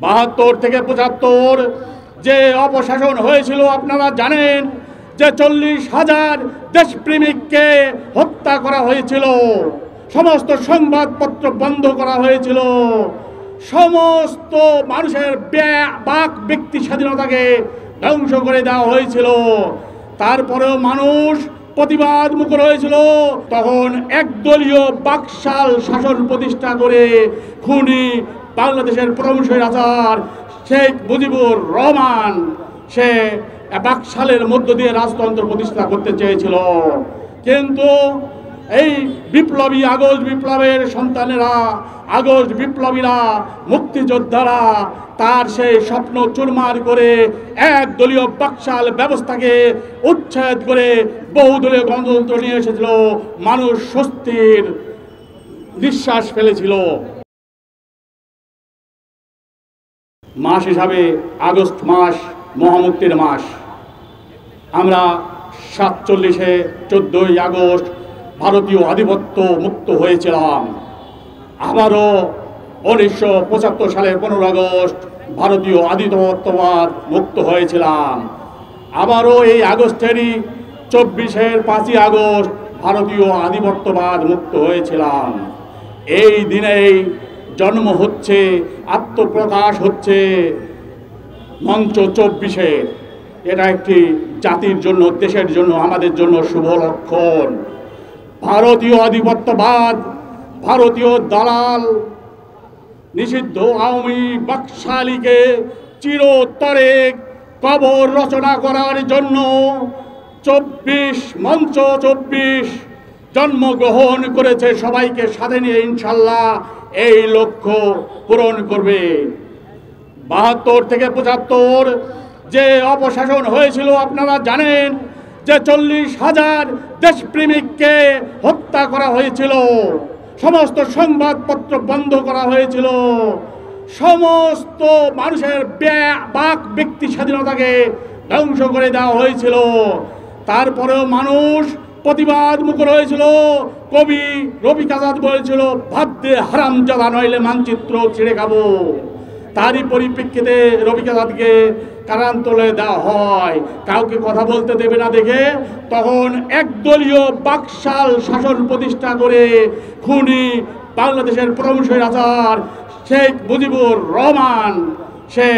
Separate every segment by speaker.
Speaker 1: 72 থেকে 75 যে অপশাসন হয়েছিল আপনারা জানেন যে 40,000 দেশপ্রেমিককে হত্যা করা হয়েছিল, সমস্ত সংবাদপত্র বন্ধ করা হয়েছিল, সমস্ত মানুষের বাক ব্যক্তি স্বাধীনতাকে ধ্বংস করে দেওয়া হয়েছিল। তারপরেও মানুষ প্রতিবাদ মুখর হয়েছিল। তখন একদলীয় বাকশাল শাসন প্রতিষ্ঠা করে খুনি বাংলাদেশের প্রথম স্বৈরাচার শেখ মুজিবুর রহমান সে বাকশালের মধ্য দিয়ে রাজতন্ত্র প্রতিষ্ঠা করতে চেয়েছিল। কিন্তু এই বিপ্লবী আগস্ট বিপ্লবের সন্তানেরা, আগস্ট বিপ্লবীরা, মুক্তিযোদ্ধারা তার সেই স্বপ্ন চুরমার করে একদলীয় বাকশাল ব্যবস্থাকে উচ্ছেদ করে বহুদলীয় গণতন্ত্র নিয়ে এসেছিল। মানুষ স্বস্তির নিঃশ্বাস ফেলেছিল। মাস হিসাবে আগস্ট মাস মহামুক্তির মাস। আমরা 47-এ 14ই আগস্ট ভারতীয় আধিপত্য মুক্ত হয়েছিলাম। আবারও 1975 সালের 15 আগস্ট ভারতীয় আধিপত্যবাদ মুক্ত হয়েছিলাম। আবারও এই আগস্টেরই 24-এর 5ই আগস্ট ভারতীয় আধিপত্যবাদ মুক্ত হয়েছিলাম। এই দিনেই জন্ম হচ্ছে, আত্মপ্রকাশ হচ্ছে মঞ্চ 24-এর। এটা একটি জাতির জন্য, দেশের জন্য, আমাদের জন্য শুভ লক্ষণ। ভারতীয় আধিপত্যবাদ, ভারতীয় দালাল নিষিদ্ধ আওয়ামী বাকশালীকে চিরতরে কবর রচনা করার জন্য 24 মঞ্চ 24 জন্মগ্রহণ করেছে। সবাইকে সাথে নিয়ে ইনশাল্লাহ এই লক্ষ্য পূরণ করবে। 72 থেকে 75 যে অপশাসন হয়েছিল আপনারা জানেন যে 40,000 দেশপ্রেমিককে হত্যা করা হয়েছিল, সমস্ত সংবাদপত্র বন্ধ করা হয়েছিল, সমস্ত মানুষের বাক ব্যক্তি স্বাধীনতাকে ধ্বংস করে দেওয়া হয়েছিল। তারপরেও মানুষ প্রতিবাদ মুখর হয়েছিল। কবি রফিক আজাদ বলেছিল, ভাবতে হারামজাদা নইলে মানচিত্র ছিঁড়ে খাবো। তারই পরিপ্রেক্ষিতে রফিক আজাদকে কারান্তলে দেওয়া হয়, কাউকে কথা বলতে দেবে না দেখে। তখন একদলীয় বাকশাল শাসন প্রতিষ্ঠা করে খুনি বাংলাদেশের প্রথম স্বৈরাচার শেখ মুজিবুর রহমান সে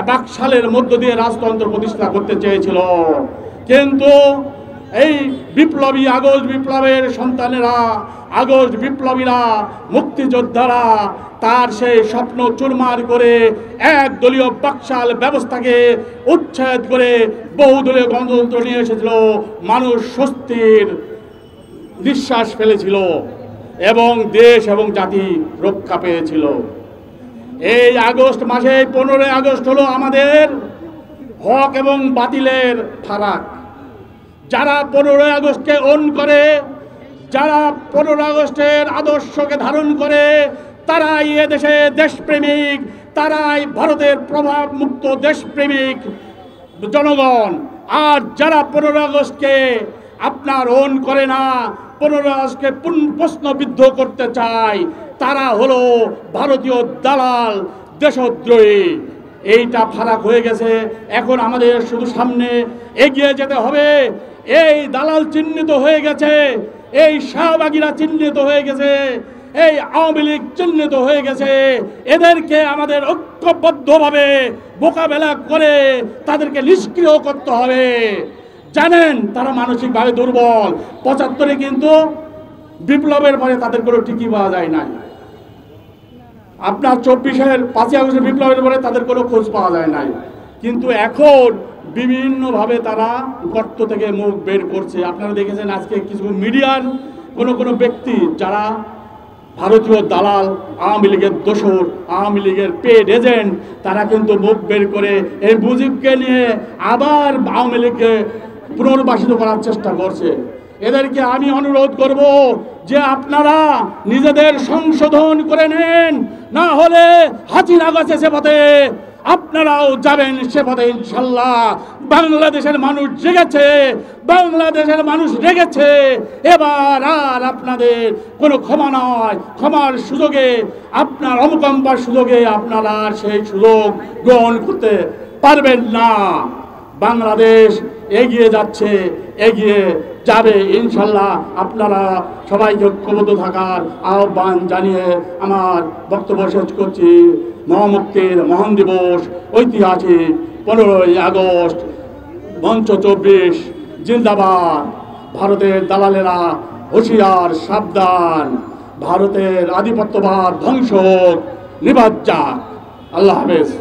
Speaker 1: বাকশালের মধ্য দিয়ে রাজতন্ত্র প্রতিষ্ঠা করতে চেয়েছিল। কিন্তু এই বিপ্লবী আগস্ট বিপ্লবের সন্তানেরা, আগস্ট বিপ্লবীরা, মুক্তিযোদ্ধারা তার সেই স্বপ্ন চুরমার করে একদলীয় বাকশাল ব্যবস্থাকে উচ্ছেদ করে বহুদলীয় গণতন্ত্র নিয়ে এসেছিল। মানুষ স্বস্তির নিঃশ্বাস ফেলেছিল এবং দেশ এবং জাতি রক্ষা পেয়েছিল। এই আগস্ট মাসে 15 আগস্ট হলো আমাদের হক এবং বাতিলের ফারাক। যারা 15 আগস্টকে অন করে, যারা 15 আগস্টের আদর্শকে ধারণ করে, তারাই এদেশে দেশপ্রেমিক, তারাই ভারতের প্রভাব মুক্ত দেশপ্রেমিক জনগণ। আর যারা 15 আগস্টকে আপনার অন করে না, 15 আগস্টকে প্রশ্নবিদ্ধ করতে চায়, তারা হলো ভারতীয় দালাল, দেশদ্রোহী। এইটা ফারাক হয়ে গেছে। এখন আমাদের শুধু সামনে এগিয়ে যেতে হবে। এই দালাল চিহ্নিত হয়ে গেছে, এই শাহবাগীরা চিহ্নিত হয়ে গেছে, এই আওয়ামী লীগ চিহ্নিত হয়ে গেছে। এদেরকে আমাদের ঐক্যবদ্ধভাবে মোকাবেলা করে তাদেরকে নিষ্ক্রিয় করতে হবে। জানেন তারা মানসিকভাবে দুর্বল। 75-এ কিন্তু বিপ্লবের পরে তাদের কোনো টিকি পাওয়া যায় না। আপনার 24-এর 5ই আগস্টের বিপ্লবের পরে তাদের কোনো খোঁজ পাওয়া যায় নাই। কিন্তু এখন বিভিন্নভাবে তারা গর্ত থেকে মুখ বের করছে। আপনারা দেখেছেন আজকে কিছু মিডিয়ার কোনো ব্যক্তি যারা ভারতীয় দালাল, আওয়ামী লীগের দোসর, আওয়ামী লীগের পেড এজেন্ট, তারা কিন্তু মুখ বের করে এই মুজিবকে নিয়ে আবার আওয়ামী লীগকে পুনর্বাসিত করার চেষ্টা করছে। এদেরকে আমি অনুরোধ করব যে আপনারা নিজেদের সংশোধন করে নেন, না হলে হাসিনা গেছে সে পথে আপনারাও যাবেন সে পথে ইনশাল্লাহ। বাংলাদেশের মানুষ জেগেছে, বাংলাদেশের মানুষ রেগেছে। এবার আর আপনাদের কোনো ক্ষমা নয়, ক্ষমার সুযোগে, আপনার অনুকম্পার সুযোগে আপনারা আর সেই সুযোগ গ্রহণ করতে পারবেন না। বাংলাদেশ এগিয়ে যাচ্ছে, এগিয়ে যাবে ইনশাল্লাহ। আপনারা সবাইকে ঐক্যবদ্ধ থাকার আহ্বান জানিয়ে আমার বক্তব্য শেষ করছি। মহামুক্তির মহান দিবস ঐতিহাসিক 15ই আগস্ট, মঞ্চ 24 জিন্দাবাদ। ভারতের দালালেরা হুঁশিয়ার, সাবধান। ভারতের আধিপত্যবাদ ধ্বংস হোক, নিবাদ যাক। আল্লাহ হাফেজ।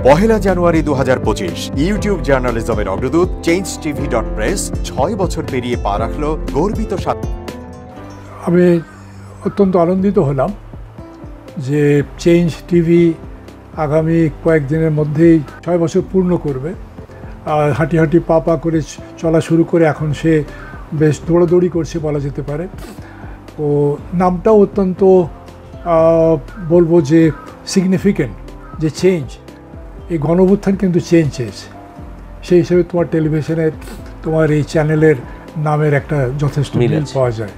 Speaker 2: পহেলা জানুয়ারি 2025 ইউটিউব জার্নালিজমের অগ্রদূত changetv.press 6 বছর পেরিয়ে পা রাখল গর্বিত সাথে।
Speaker 3: আমি অত্যন্ত আনন্দিত হলাম যে চেঞ্জ টিভি আগামী কয়েকদিনের মধ্যেই 6 বছর পূর্ণ করবে। আর হাঁটি হাঁটি পা পা করে চলা শুরু করে এখন সে বেশ দৌড়াদৌড়ি করছে বলা যেতে পারে। ও নামটাও অত্যন্ত বলবো যে সিগনিফিক্যান্ট, যে চেঞ্জ, এই গণঅভ্যুত্থান কিন্তু চেঞ্জ চেয়েছে। সেই হিসেবে তোমার টেলিভিশনের, তোমার এই চ্যানেলের নামের একটা যথেষ্ট মিল পাওয়া যায়।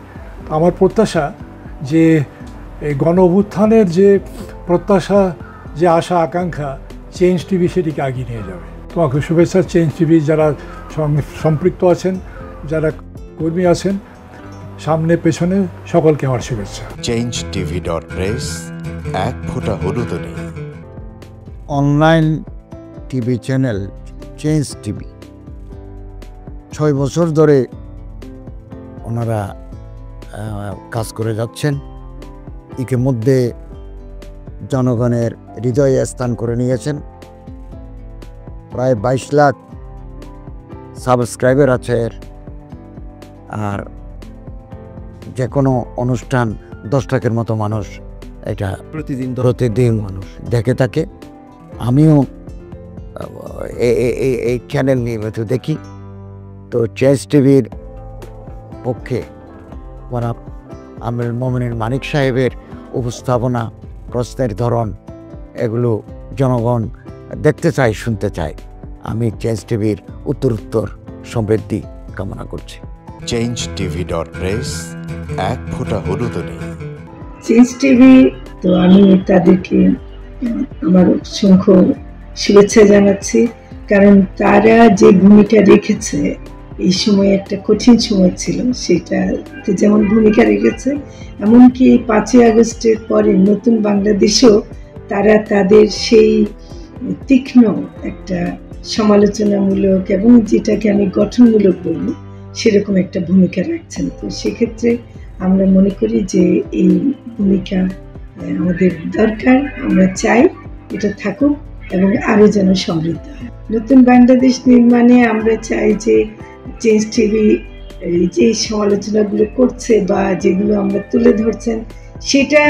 Speaker 3: আমার প্রত্যাশা যে এই গণঅভ্যুত্থানের যে প্রত্যাশা, যে আশা আকাঙ্ক্ষা, চেঞ্জ টিভি সেটিকে এগিয়ে নিয়ে যাবে। তোমাকে শুভেচ্ছা। চেঞ্জ টিভি যারা সম্পৃক্ত আছেন, যারা কর্মী আছেন, সামনে পেছনে সকলকে আমার শুভেচ্ছা।
Speaker 2: changetv.press, এক ফোঁটা হলুদ নেই।
Speaker 4: Online TV channel change TV 6 বছর ধরে ওনারা কাজ করে যাচ্ছেন। ইতিমধ্যে জনগণের হৃদয়ে স্থান করে নিয়েছেন। প্রায় 22 লাখ সাবস্ক্রাইবার আছে। আর যে কোনো অনুষ্ঠান 10 লাখের মতো মানুষ এটা প্রতিদিন মানুষ দেখে থাকে। আমিও এই চ্যানেল নিয়মিত দেখি। তো চেঞ্জ টিভির পক্ষে আমিরুল মোমিনিন মানিক সাহেবের উপস্থাপনা, প্রশ্নের ধরন, এগুলো জনগণ দেখতে চায়, শুনতে চায়। আমি চেঞ্জ টিভির উত্তরোত্তর সমৃদ্ধি কামনা করছি।
Speaker 2: changetv.press, এক ফোঁটা হলুদ নেই।
Speaker 5: চেঞ্জ টিভি, তো আমি তাদেরকে আমার অসংখ্য শুভেচ্ছা জানাচ্ছি। কারণ তারা যে ভূমিকা রেখেছে, এই সময় একটা কঠিন সময় ছিল, সেটাতে যেমন ভূমিকা রেখেছে, এমনকি 5ই আগস্টের পরে নতুন বাংলাদেশেও তারা তাদের সেই তীক্ষ্ণ একটা সমালোচনামূলক এবং যেটাকে আমি গঠনমূলক বলব, সেরকম একটা ভূমিকা রাখছেন। তো সেক্ষেত্রে আমরা মনে করি যে এই ভূমিকা আমাদের দরকার, আমরা চাই এটা থাকুক এবং আরও যেন সমৃদ্ধ হয়। নতুন বাংলাদেশ নির্মাণে আমরা চাই যে চেঞ্জ টিভি যে সমালোচনাগুলো করছে বা যেগুলো আমরা তুলে ধরছেন, সেটা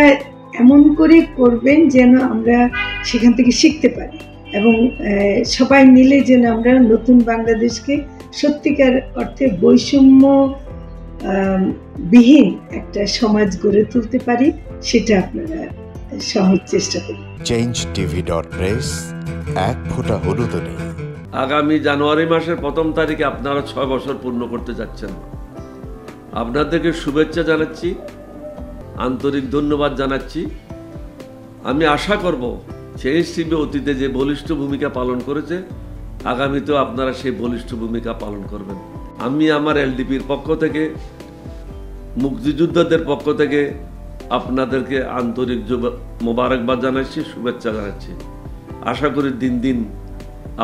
Speaker 5: এমন করে করবেন যেন আমরা সেখান থেকে শিখতে পারি এবং সবাই মিলে যেন আমরা নতুন বাংলাদেশকে সত্যিকার অর্থে বৈষম্য বিহীন একটা সমাজ গড়ে তুলতে পারি, সেটা আপনারা সহজ চেষ্টা করুন।
Speaker 2: changetv.press, এক ফোঁটা হলুদ নেই।
Speaker 6: আগামী জানুয়ারি মাসের 1ম তারিখে আপনারা 6 বছর পূর্ণ করতে যাচ্ছেন। আপনাদেরকে শুভেচ্ছা জানাচ্ছি, আন্তরিক ধন্যবাদ জানাচ্ছি। আমি আশা করব চেঞ্জ টিভি অতীতে যে বলিষ্ঠ ভূমিকা পালন করেছে, আগামীতেও আপনারা সেই বলিষ্ঠ ভূমিকা পালন করবেন। আমি আমার এলডিপির পক্ষ থেকে, মুক্তিযোদ্ধাদের পক্ষ থেকে আপনাদেরকে আন্তরিক মোবারকবাদ জানাচ্ছি, শুভেচ্ছা জানাচ্ছি। আশা করি দিন দিন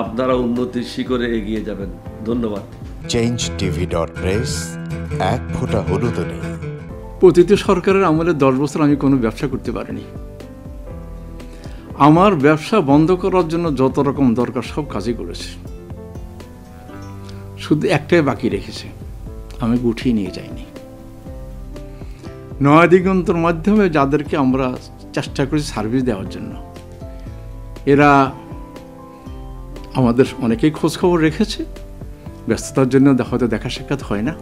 Speaker 6: আপনারা উন্নতির শিখরে এগিয়ে যাবেন। ধন্যবাদ।
Speaker 2: changetv.press, এক ফোঁটা হলুদ নেই।
Speaker 7: অতীত সরকারের আমলে 10 বছর আমি কোনো ব্যবসা করতে পারিনি। আমার ব্যবসা বন্ধ করার জন্য যত রকম দরকার সব কাজই করেছে, শুধু একটাই বাকি রেখেছে, আমি গুটিয়ে নিয়ে যাইনি। নয়া দিগন্তর মাধ্যমে যাদেরকে আমরা চেষ্টা করেছি সার্ভিস দেওয়ার জন্য, এরা আমাদের অনেকেই খোঁজখবর রেখেছে। ব্যস্ততার জন্য হয়তো দেখা সাক্ষাৎ হয় না।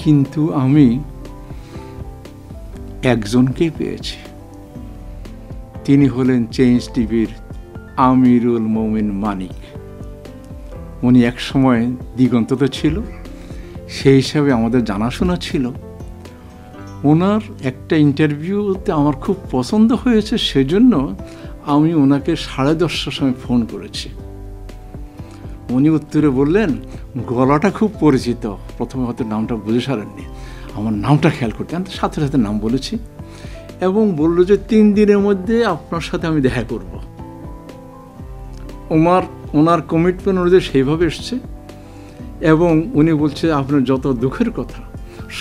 Speaker 7: কিন্তু আমি একজনকেই পেয়েছি, তিনি হলেন চেঞ্জ টিভির আমিরুল মোমিন মানিক। উনি এক সময় দিগন্ততে ছিল, সেই হিসাবে আমাদের জানাশোনা ছিল। ওনার একটা ইন্টারভিউতে আমার খুব পছন্দ হয়েছে, সেজন্য আমি ওনাকে 10:30টার সময় ফোন করেছি। উনি উত্তরে বললেন, গলাটা খুব পরিচিত, প্রথমে হয়তো নামটা বুঝে সারেননি, আমার নামটা খেয়াল করতে। আমি সাথে সাথে নাম বলেছি এবং বলল যে 3 দিনের মধ্যে আপনার সাথে আমি দেখা করব। ওনার কমিটমেন্ট অনুযায়ী সেইভাবে এসছে এবং উনি বলছে আপনার যত দুঃখের কথা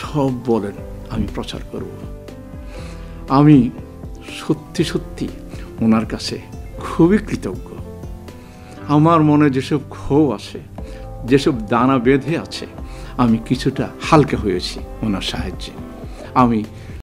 Speaker 7: সব বলেন, আমি প্রচার করব। আমি সত্যি সত্যি ওনার কাছে খুবই কৃতজ্ঞ। আমার মনে যেসব ক্ষোভ আছে, যেসব দানা বেঁধে আছে, আমি কিছুটা হালকা হয়েছি ওনার সাহায্যে। আমি